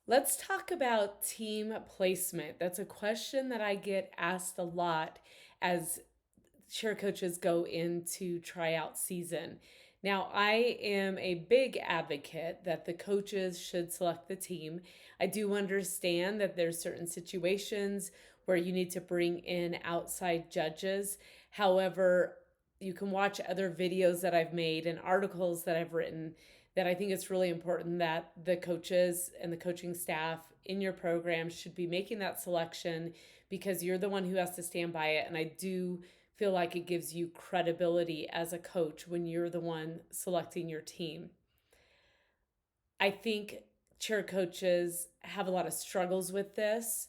Let's talk about team placement. That's a question that I get asked a lot as cheer coaches go into tryout season. Now, I am a big advocate that the coaches should select the team. I do understand that there's certain situations where you need to bring in outside judges. However, you can watch other videos that I've made and articles that I've written that I think it's really important that the coaches and the coaching staff in your program should be making that selection because you're the one who has to stand by it. And I do feel like it gives you credibility as a coach when you're the one selecting your team. I think cheer coaches have a lot of struggles with this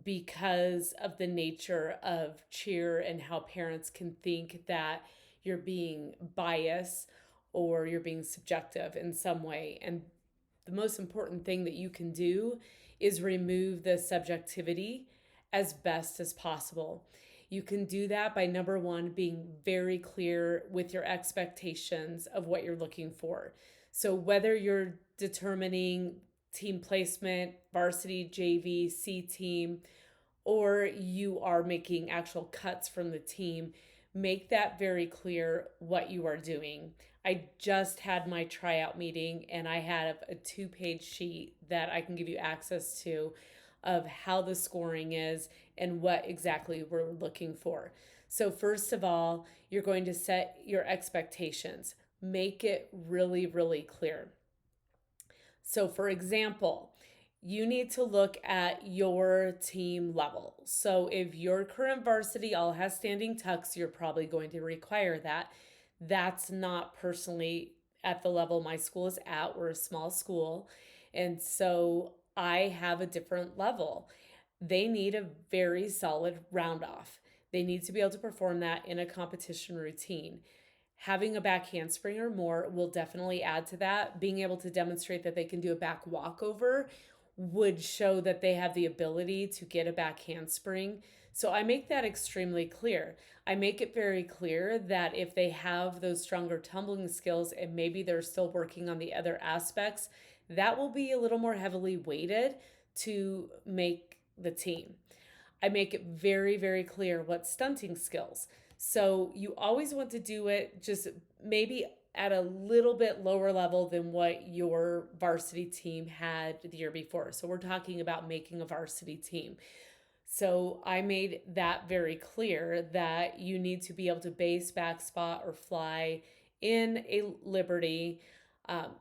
because of the nature of cheer and how parents can think that you're being biased or you're being subjective in some way. And the most important thing that you can do is remove the subjectivity as best as possible. You can do that by number one, being very clear with your expectations of what you're looking for. So, whether you're determining team placement, varsity, JV, C team, or you are making actual cuts from the team, make that very clear what you are doing. I just had my tryout meeting and I have a 2-page sheet that I can give you access to of how the scoring is and what exactly we're looking for. So, first of all, you're going to set your expectations, make it really, really clear. So, for example, you need to look at your team level. So, if your current varsity all has standing tucks, you're probably going to require that. That's not personally at the level my school is at. We're a small school. And so I have a different level. They need a very solid round off. They need to be able to perform that in a competition routine. Having a back handspring or more will definitely add to that. Being able to demonstrate that they can do a back walkover would show that they have the ability to get a back handspring. So I make that extremely clear. I make it very clear that if they have those stronger tumbling skills and maybe they're still working on the other aspects, that will be a little more heavily weighted to make the team. I make it very, very clear what stunting skills. So you always want to do it just maybe at a little bit lower level than what your varsity team had the year before. So we're talking about making a varsity team. So I made that very clear that you need to be able to base, back spot, or fly in a liberty.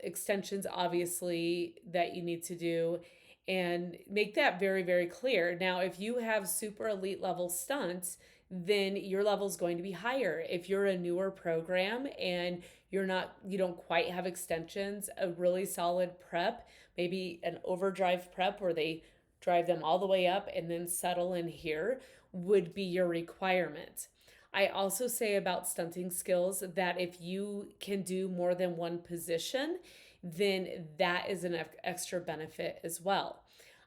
Extensions, obviously, that you need to do, and make that very, very clear. Now, if you have super elite level stunts, then your level is going to be higher. If you're a newer program and you don't quite have extensions, a really solid prep, maybe an overdrive prep where they drive them all the way up and then settle in here would be your requirement. I also say about stunting skills that if you can do more than one position, then that is an extra benefit as well.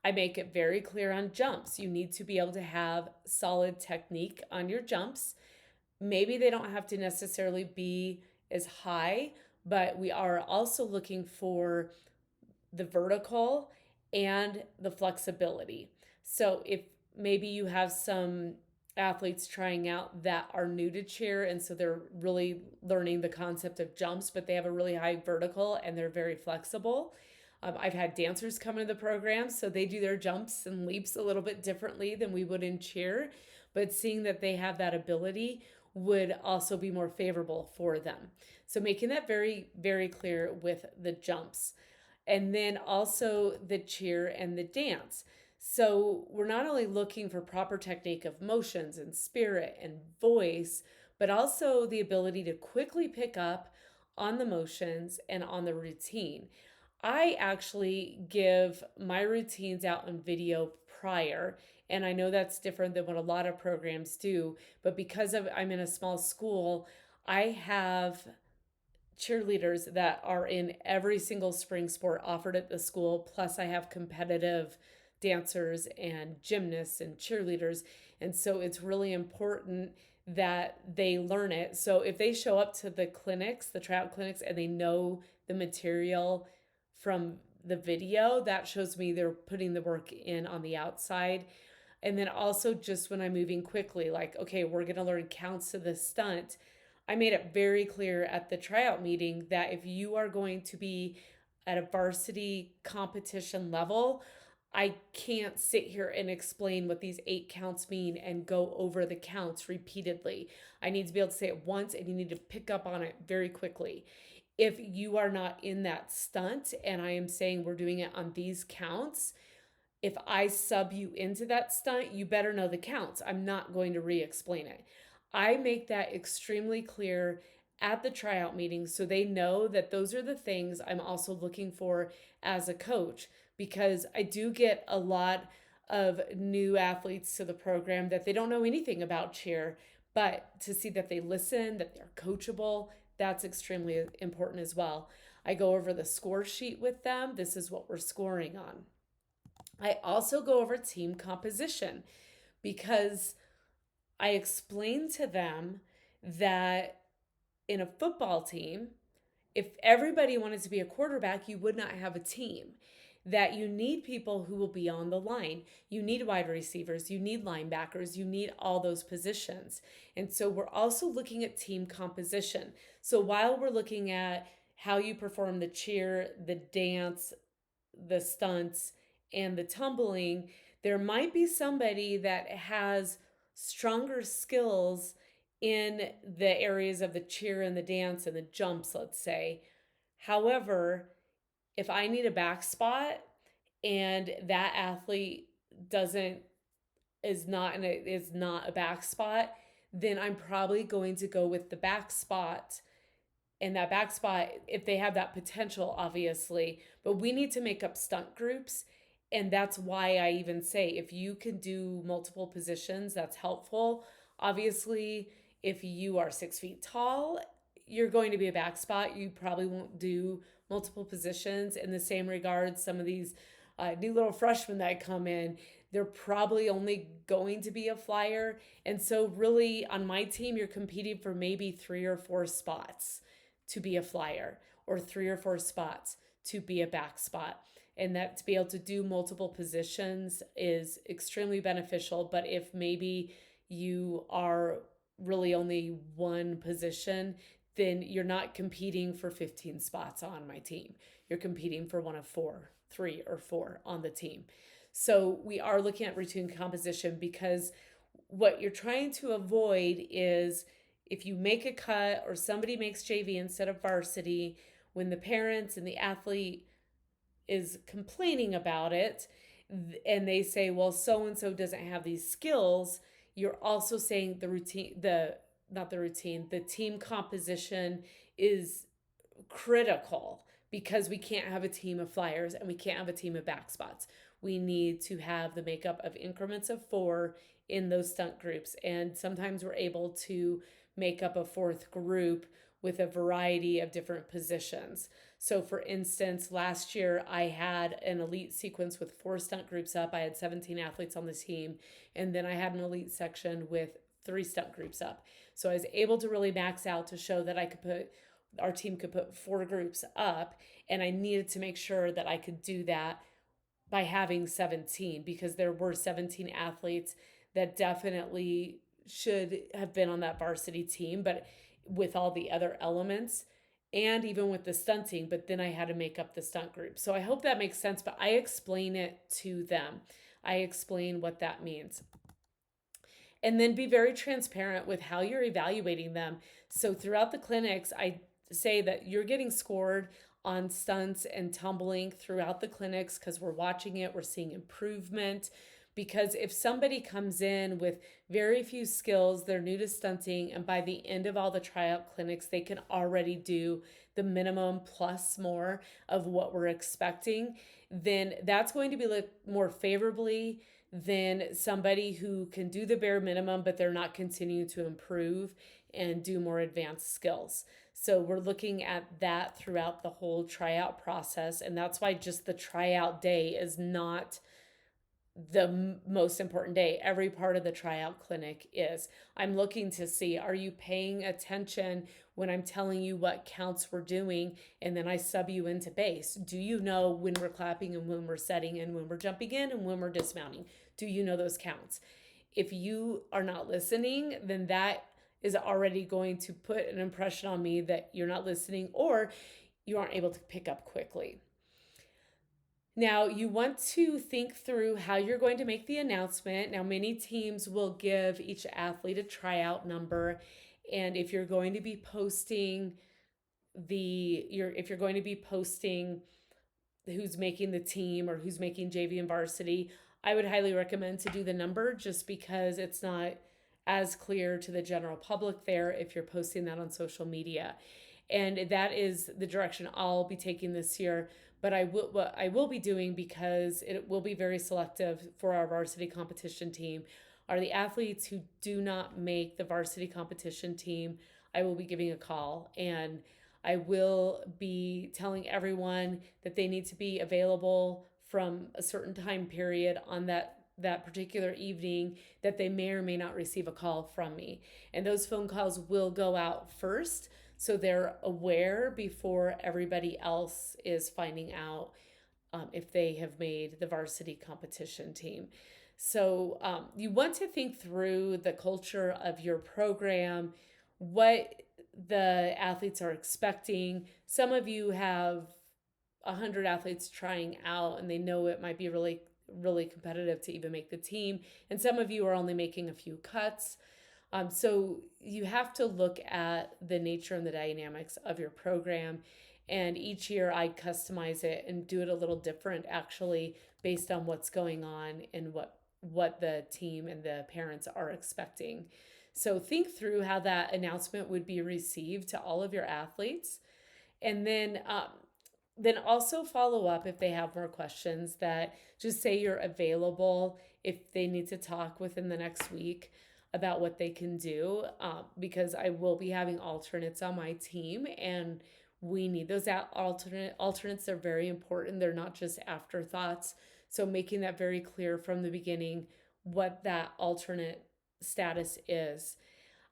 I make it very clear on jumps. You need to be able to have solid technique on your jumps. Maybe they don't have to necessarily be as high, but we are also looking for the vertical and the flexibility. So if maybe you have some athletes trying out that are new to cheer and so they're really learning the concept of jumps, but they have a really high vertical and they're very flexible. I've had dancers come into the program, so they do their jumps and leaps a little bit differently than we would in cheer, but seeing that they have that ability would also be more favorable for them. So making that very, very clear with the jumps. And then also the cheer and the dance. So we're not only looking for proper technique of motions and spirit and voice, but also the ability to quickly pick up on the motions and on the routine. I actually give my routines out on video prior, and I know that's different than what a lot of programs do, but because I'm in a small school, I have cheerleaders that are in every single spring sport offered at the school. Plus, I have competitive dancers and gymnasts and cheerleaders. And so it's really important that they learn it. So if they show up to the clinics, the tryout clinics, and they know the material from the video, that shows me they're putting the work in on the outside. And then also just when I'm moving quickly, like, okay, we're going to learn counts to the stunt. I made it very clear at the tryout meeting that if you are going to be at a varsity competition level, I can't sit here and explain what these 8 counts mean and go over the counts repeatedly. I need to be able to say it once and you need to pick up on it very quickly. If you are not in that stunt and I am saying we're doing it on these counts, if I sub you into that stunt, you better know the counts. I'm not going to re explain it. I make that extremely clear at the tryout meeting so they know that those are the things I'm also looking for as a coach, because I do get a lot of new athletes to the program that they don't know anything about cheer, but to see that they listen, that they're coachable, that's extremely important as well. I go over the score sheet with them. This is what we're scoring on. I also go over team composition because I explain to them that in a football team, if everybody wanted to be a quarterback, you would not have a team. That you need people who will be on the line. You need wide receivers, you need linebackers, you need all those positions. And so we're also looking at team composition. So while we're looking at how you perform the cheer, the dance, the stunts, and the tumbling, there might be somebody that has stronger skills in the areas of the cheer and the dance and the jumps, let's say. However, if I need a back spot and that athlete doesn't is not a back spot, then I'm probably going to go with the back spot. And that back spot, if they have that potential, obviously, but we need to make up stunt groups. And that's why I even say if you can do multiple positions, that's helpful. Obviously, if you are 6 feet tall, you're going to be a back spot. You probably won't do multiple positions. In the same regard, some of these new little freshmen that come in, they're probably only going to be a flyer. And so, really, on my team, you're competing for maybe 3 or 4 spots to be a flyer, or 3 or 4 spots to be a back spot. And that to be able to do multiple positions is extremely beneficial. But if maybe you are really only one position, then you're not competing for 15 spots on my team. You're competing for one of 4, 3 or 4 on the team. So we are looking at routine composition because what you're trying to avoid is if you make a cut or somebody makes JV instead of varsity, when the parents and the athlete is complaining about it and they say, well, so and so doesn't have these skills, you're also saying the routine, the not the routine, the team composition is critical because we can't have a team of flyers and we can't have a team of back spots. We need to have the makeup of increments of 4 in those stunt groups. And sometimes we're able to make up a 4th group with a variety of different positions. So for instance, last year I had an elite sequence with 4 stunt groups up. I had 17 athletes on the team. And then I had an elite section with 3 stunt groups up. So I was able to really max out to show that our team could put 4 groups up. And I needed to make sure that I could do that by having 17, because there were 17 athletes that definitely should have been on that varsity team, but with all the other elements and even with the stunting, but then I had to make up the stunt group. So I hope that makes sense, but I explain it to them. I explain what that means. And then be very transparent with how you're evaluating them. So throughout the clinics, I say that you're getting scored on stunts and tumbling throughout the clinics because we're watching it, we're seeing improvement. Because if somebody comes in with very few skills, they're new to stunting, and by the end of all the tryout clinics, they can already do the minimum plus more of what we're expecting, then that's going to be looked more favorably than somebody who can do the bare minimum, but they're not continuing to improve and do more advanced skills. So we're looking at that throughout the whole tryout process. And that's why just the tryout day is not the most important day. Every part of the tryout clinic is. I'm looking to see, are you paying attention when I'm telling you what counts we're doing and then I sub you into base? Do you know when we're clapping and when we're setting and when we're jumping in and when we're dismounting? Do you know those counts? If you are not listening, then that is already going to put an impression on me that you're not listening or you aren't able to pick up quickly. Now, you want to think through how you're going to make the announcement. Now, many teams will give each athlete a tryout number. And if you're going to be posting if you're going to be posting who's making the team or who's making JV and varsity, I would highly recommend to do the number just because it's not as clear to the general public there if you're posting that on social media. And that is the direction I'll be taking this year. But what I will be doing, because it will be very selective for our varsity competition team, are the athletes who do not make the varsity competition team. I will be giving a call, and I will be telling everyone that they need to be available from a certain time period on that particular evening, that they may or may not receive a call from me. And those phone calls will go out first, so they're aware before everybody else is finding out if they have made the varsity competition team. So you want to think through the culture of your program, what the athletes are expecting. Some of you have 100 athletes trying out and they know it might be really competitive to even make the team, and some of you are only making a few cuts. So you have to look at the nature and the dynamics of your program. And each year I customize it and do it a little different, actually, based on what's going on and what the team and the parents are expecting. So think through how that announcement would be received to all of your athletes. And then also follow up if they have more questions, that just say you're available if they need to talk within the next week about what they can do, because I will be having alternates on my team, and we need those alternates. They're very important. They're not just afterthoughts. So making that very clear from the beginning what that alternate status is.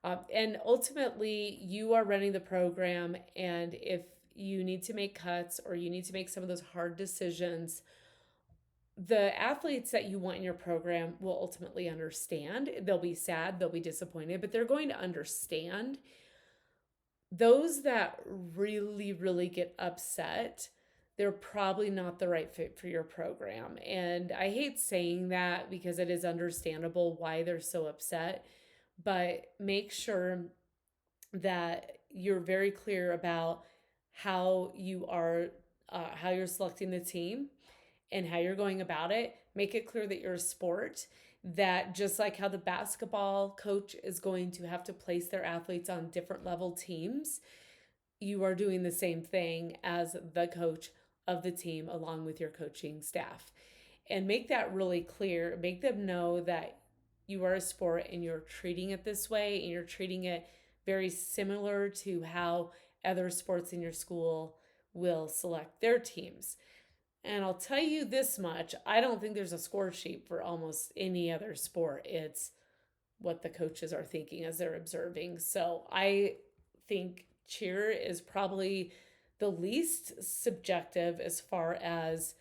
And ultimately, you are running the program, and if you need to make cuts or you need to make some of those hard decisions, the athletes that you want in your program will ultimately understand. They'll be sad, they'll be disappointed, but they're going to understand. Those that really get upset, they're probably not the right fit for your program. And I hate saying that because it is understandable why they're so upset, but make sure that you're very clear about how you're selecting the team and how you're going about it. Make it clear that you're a sport, that just like how the basketball coach is going to have to place their athletes on different level teams, you are doing the same thing as the coach of the team along with your coaching staff. And make that really clear. Make them know that you are a sport and you're treating it this way, and you're treating it very similar to how other sports in your school will select their teams. And I'll tell you this much, I don't think there's a score sheet for almost any other sport. It's what the coaches are thinking as they're observing. So I think cheer is probably the least subjective as far as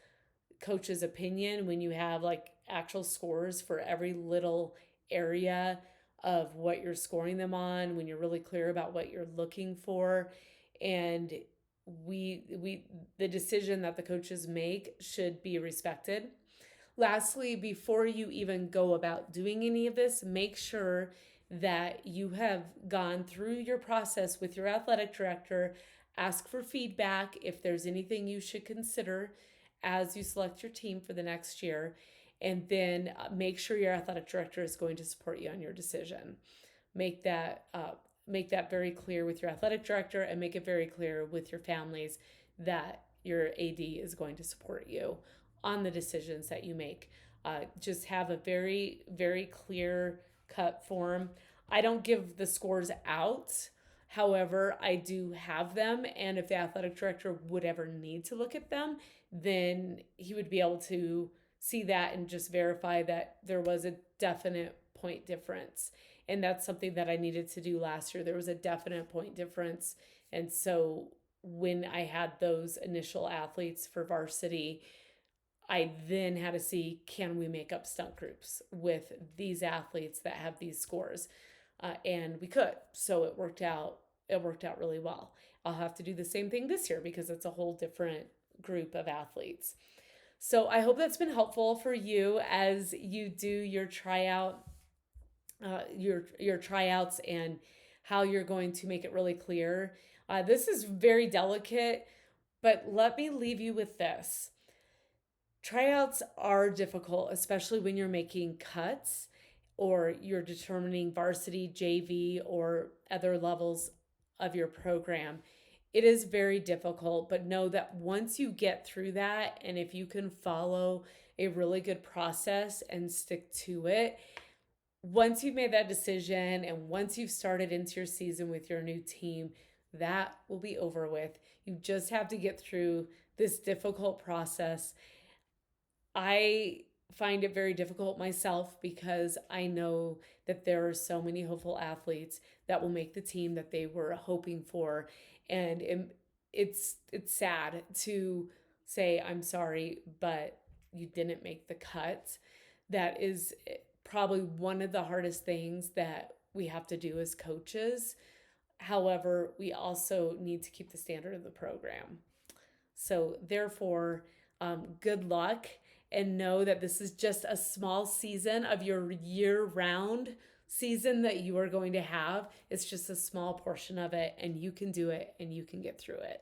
coach's opinion, when you have like actual scores for every little area of what you're scoring them on, when you're really clear about what you're looking for. And we the decision that the coaches make should be respected. Lastly, before you even go about doing any of this, make sure that you have gone through your process with your athletic director. Ask for feedback if there's anything you should consider as you select your team for the next year. And then make sure your athletic director is going to support you on your decision. Make that very clear with your athletic director, and make it very clear with your families that your AD is going to support you on the decisions that you make. Just have a very clear cut form. I don't give the scores out. However, I do have them, and if the athletic director would ever need to look at them, then he would be able to see that and just verify that there was a definite point difference. And that's something that I needed to do last year. There was a definite point difference. And so when I had those initial athletes for varsity, I then had to see, can we make up stunt groups with these athletes that have these scores? And we could. So it worked out. It worked out really well. I'll have to do the same thing this year because it's a whole different group of athletes. So I hope that's been helpful for you as you do your your tryouts and how you're going to make it really clear. This is very delicate, but let me leave you with this. Tryouts are difficult, especially when you're making cuts or you're determining varsity, JV, or other levels of your program. It is very difficult, but know that once you get through that, and if you can follow a really good process and stick to it, once you've made that decision and once you've started into your season with your new team, that will be over with. You just have to get through this difficult process. I find it very difficult myself because I know that there are so many hopeful athletes that will make the team that they were hoping for, and it's sad to say I'm sorry, but you didn't make the cut. That is probably one of the hardest things that we have to do as coaches. However, we also need to keep the standard of the program. So, therefore, good luck and know that this is just a small season of your year round season that you are going to have. It's just a small portion of it, and you can do it and you can get through it.